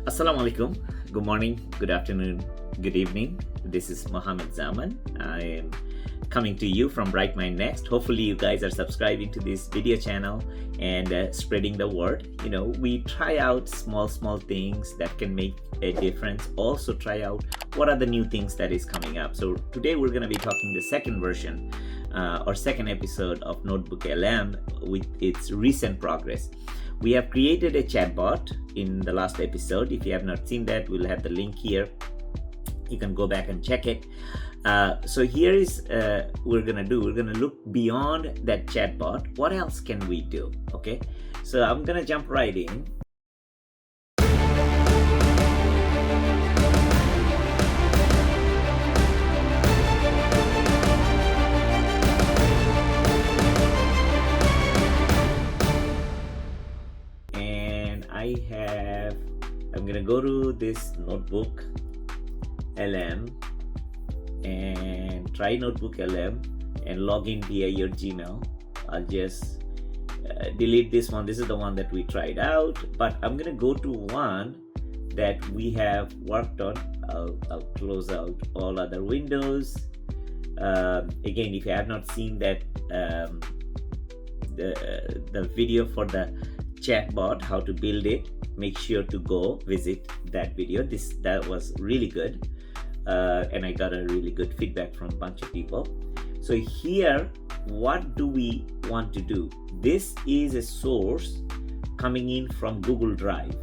Assalamu alaikum. Good morning, good afternoon, good evening. This is Mohammed Zaman. I am coming to you from BrightMind Next. Hopefully you guys are subscribing to this video channel and spreading the word. We try out small things that can make a difference. Also try out what are the new things that is coming up. So today we're going to be talking the second version or second episode of NotebookLM with its recent progress. We have created a chatbot in the last episode. If you have not seen that, we'll have the link here. You can go back and check it. So here is we're gonna look beyond that chatbot. What else can we do? Okay, so I'm gonna jump right in. I'm gonna go to this NotebookLM and try NotebookLM and log in via your Gmail. I'll just delete this one. This is the one that we tried out, but I'm gonna go to one that we have worked on. I'll close out all other windows. Again, if you have not seen that the video for the chatbot, how to build it, make sure to go visit that video. That was really good, and I got a really good feedback from a bunch of people. So here, what do we want to do? This is a source coming in from Google Drive.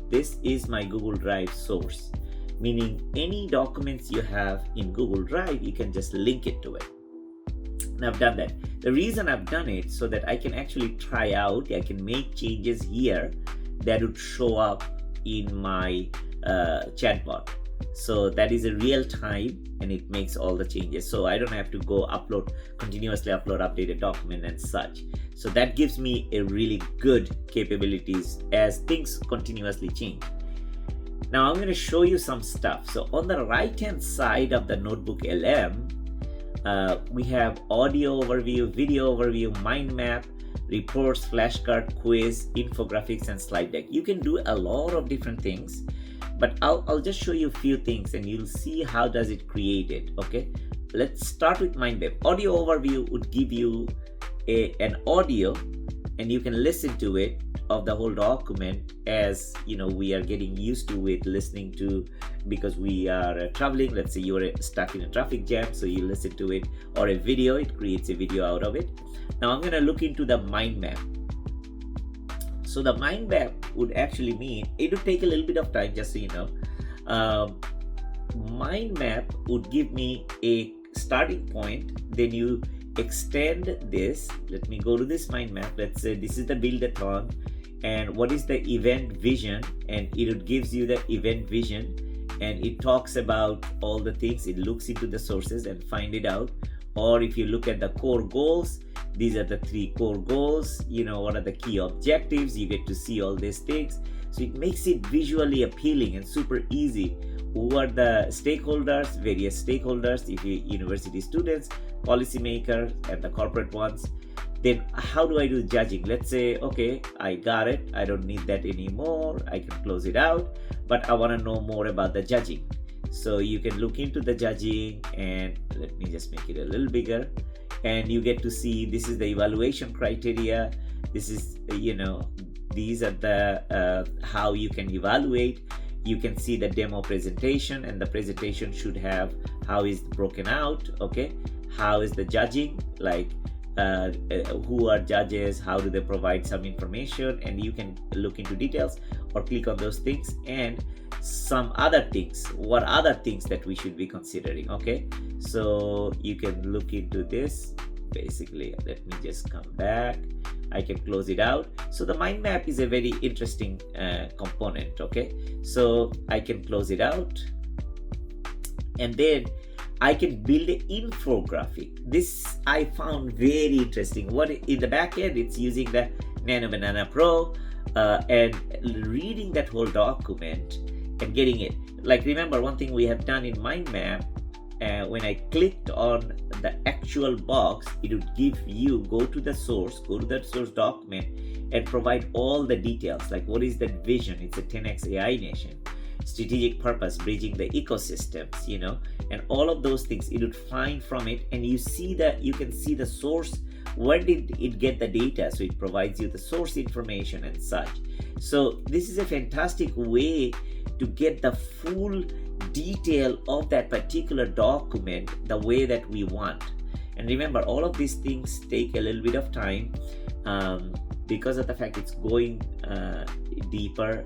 This is my Google Drive source, meaning any documents you have in Google Drive, you can just link it to it. And I've done that. The reason I've done it so that I can actually try out, I can make changes here that would show up in my chatbot. So that is a real time and it makes all the changes. So I don't have to go continuously upload updated document and such. So that gives me a really good capabilities as things continuously change. Now I'm going to show you some stuff. So on the right hand side of the NotebookLM, we have audio overview, video overview, mind map, reports, flashcard, quiz, infographics, and slide deck. You can do a lot of different things, but I'll just show you a few things and you'll see how does it create it. Okay, let's start with mind map. Audio overview would give you an audio and you can listen to it of the whole document, as we are getting used to it listening to, because we are traveling. Let's say you are stuck in a traffic jam, so you listen to it, or a video, it creates a video out of it. Now I'm going to look into the mind map. So the mind map would actually mean, it would take a little bit of time, just so you know. Mind map would give me a starting point, then you extend this. Let me go to this mind map. Let's say this is the build-a-thon, and what is the event vision, and it gives you the event vision, and it talks about all the things. It looks into the sources and find it out. Or if you look at the core goals, these are the 3 core goals. What are the key objectives? You get to see all these things. So it makes it visually appealing and super easy. Who are the stakeholders? Various stakeholders, if you university students, policymakers, and the corporate ones. Then how do I do judging? Let's say, okay, I got it. I don't need that anymore. I can close it out, but I want to know more about the judging. So you can look into the judging, and let me just make it a little bigger. And you get to see, this is the evaluation criteria. This is, these are the, how you can evaluate. You can see the demo presentation, and the presentation should have how is broken out. Okay. How is the judging, like, who are judges, how do they provide some information, and you can look into details or click on those things and some other things. What other things that we should be considering? Okay, so you can look into this. Basically, let me just come back. I can close it out. So the mind map is a very interesting component. Okay, so I can close it out, and then I can build an infographic. This I found very interesting. What in the back end, it's using the Nano Banana Pro, and reading that whole document and getting it. Like, remember one thing we have done in mind map, when I clicked on the actual box, it would give you, go to that source document and provide all the details, like what is that vision. It's a 10x AI nation. strategic purpose, bridging the ecosystems, and all of those things you would find from it. And you can see the source. Where did it get the data? So it provides you the source information and such. So this is a fantastic way to get the full detail of that particular document the way that we want. And remember, all of these things take a little bit of time because of the fact it's going deeper,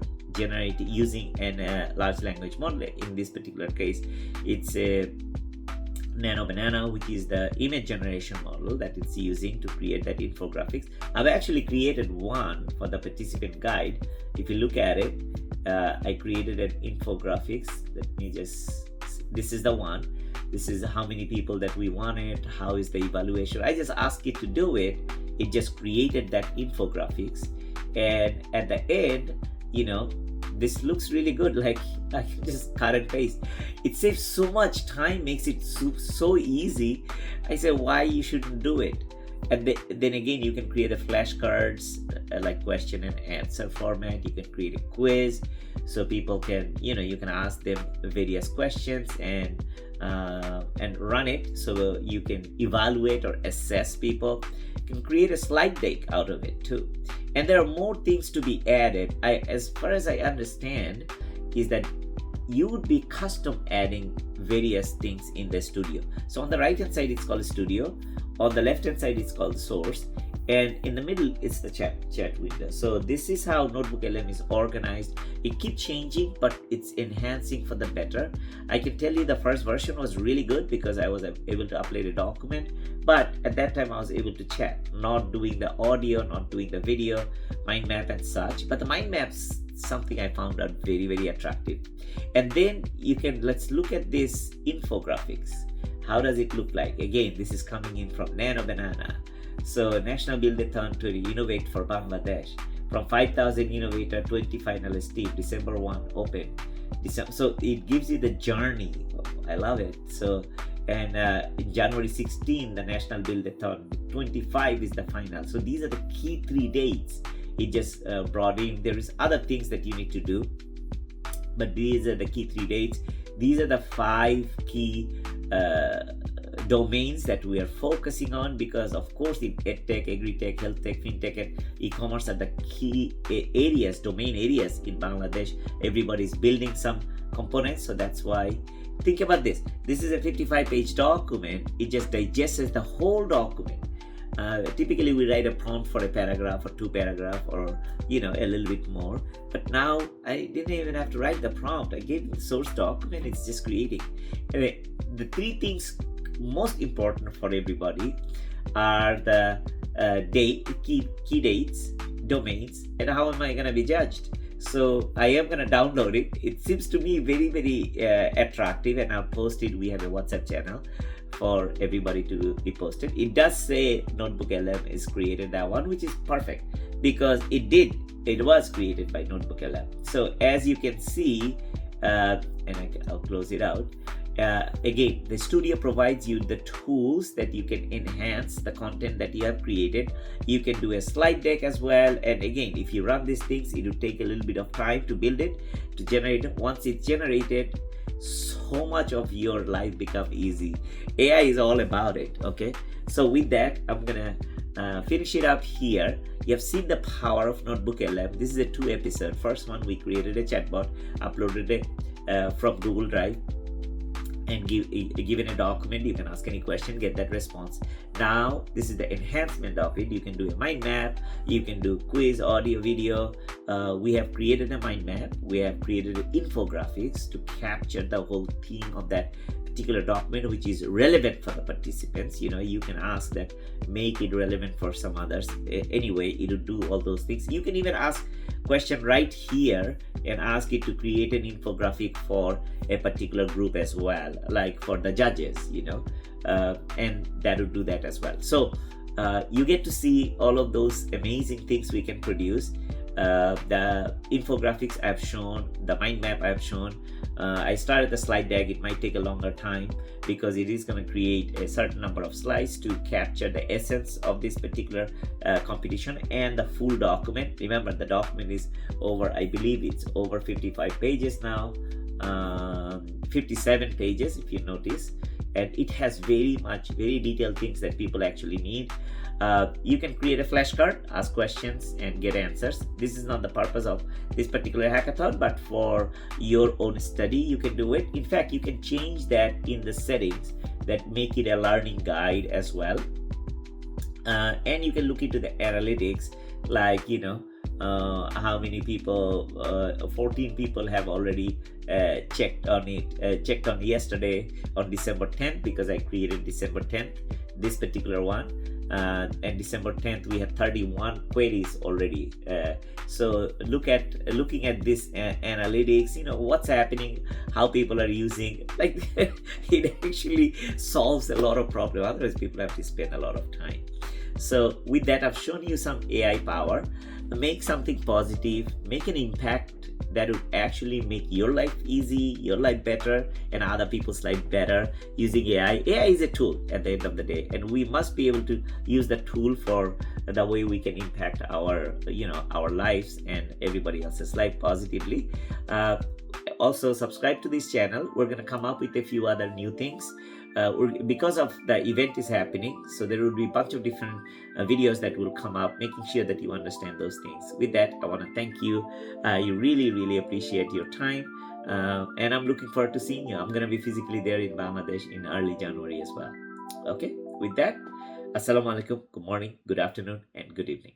using a large language model. In this particular case, it's a Nano Banana, which is the image generation model that it's using to create that infographics. I've actually created one for the participant guide. If you look at it, I created an infographics. This is the one. This is how many people that we wanted, how is the evaluation. I just asked it to do it. It just created that infographics. And at the end, this looks really good. Like I can just cut and paste. It saves so much time, makes it so easy. I say why you shouldn't do it. And then again, you can create a flashcards like question and answer format. You can create a quiz, so people can, you can ask them various questions and run it, so you can evaluate or assess people. You can create a slide deck out of it too. And there are more things to be added. As far as I understand, is that you would be custom adding various things in the studio. So on the right hand side, it's called Studio. On the left hand side, it's called Source. And in the middle, it's the chat window. So this is how NotebookLM is organized. It keeps changing, but it's enhancing for the better. I can tell you the first version was really good because I was able to upload a document. But at that time, I was able to chat, not doing the audio, not doing the video, mind map and such. But the mind map's something I found out very, very attractive. And then let's look at this infographics. How does it look like? Again, this is coming in from Nano Banana. So National Build-a-thon to innovate for Bangladesh. From 5,000 innovator, 20 finalist team, December 1 open. So it gives you the journey. I love it. So, and in January 16, the National Build-a-thon, 25 is the final. So these are the key 3 dates. It just brought in. There is other things that you need to do, but these are the key 3 dates. These are the 5 key domains that we are focusing on, because of course in EdTech, AgriTech, HealthTech, FinTech and e-commerce are the key domain areas in Bangladesh. Everybody's building some components, so that's why. Think about this. This is a 55-page document. It just digests the whole document. Typically we write a prompt for a paragraph or 2 paragraphs or a little bit more, but now I didn't even have to write the prompt. I gave the source document. It's just creating. Anyway, the 3 things most important for everybody are the key dates, domains, and how am I going to be judged. So I am going to download it. It seems to me very, very attractive, and I'll post it. We have a WhatsApp channel for everybody to be posted. It does say NotebookLM is created, that one, which is perfect because it was created by NotebookLM. So as you can see, and I'll close it out. Again, the studio provides you the tools that you can enhance the content that you have created. You can do a slide deck as well. And again, if you run these things, it will take a little bit of time to build it, to generate it. Once it's generated, so much of your life becomes easy. AI is all about it. Okay. So with that, I'm going to finish it up here. You have seen the power of NotebookLM. This is a 2 episode. First one, we created a chatbot, uploaded it from Google Drive, and given a document, you can ask any question, get that response. Now this is the enhancement of it. You can do a mind map, you can do quiz, audio, video. We have created a mind map. We have created infographics to capture the whole theme of that particular document, which is relevant for the participants. You can ask that, make it relevant for some others. Anyway, it will do all those things. You can even ask question right here and ask it to create an infographic for a particular group as well, like for the judges, and that will do that as well. So you get to see all of those amazing things we can produce. The infographics I've shown, the mind map I've shown. I started the slide deck. It might take a longer time because it is going to create a certain number of slides to capture the essence of this particular competition and the full document. Remember, the document is over, I believe it's over 55 pages now, 57 pages if you notice, and it has very detailed things that people actually need. You can create a flashcard, ask questions and get answers. This is not the purpose of this particular hackathon, but for your own study you can do it. In fact, you can change that in the settings that make it a learning guide as well. And you can look into the analytics, like how many people, 14 people have already checked on yesterday on December 10th, because I created December 10th this particular one, and December 10th we had 31 queries already. So looking at this analytics, what's happening, how people are using, like it actually solves a lot of problems. Otherwise people have to spend a lot of time. So with that, I've shown you some AI power. Make something positive, make an impact that would actually make your life easy, your life better, and other people's life better using AI. AI is a tool at the end of the day, and we must be able to use the tool for the way we can impact our lives and everybody else's life positively. Also subscribe to this channel. We're going to come up with a few other new things. Because of the event is happening, so there will be a bunch of different videos that will come up, making sure that you understand those things. With that, I want to thank you. You really appreciate your time, and I'm looking forward to seeing you. I'm going to be physically there in Bangladesh in early January as well. Okay, with that, Assalamu alaikum, good morning, good afternoon, and good evening.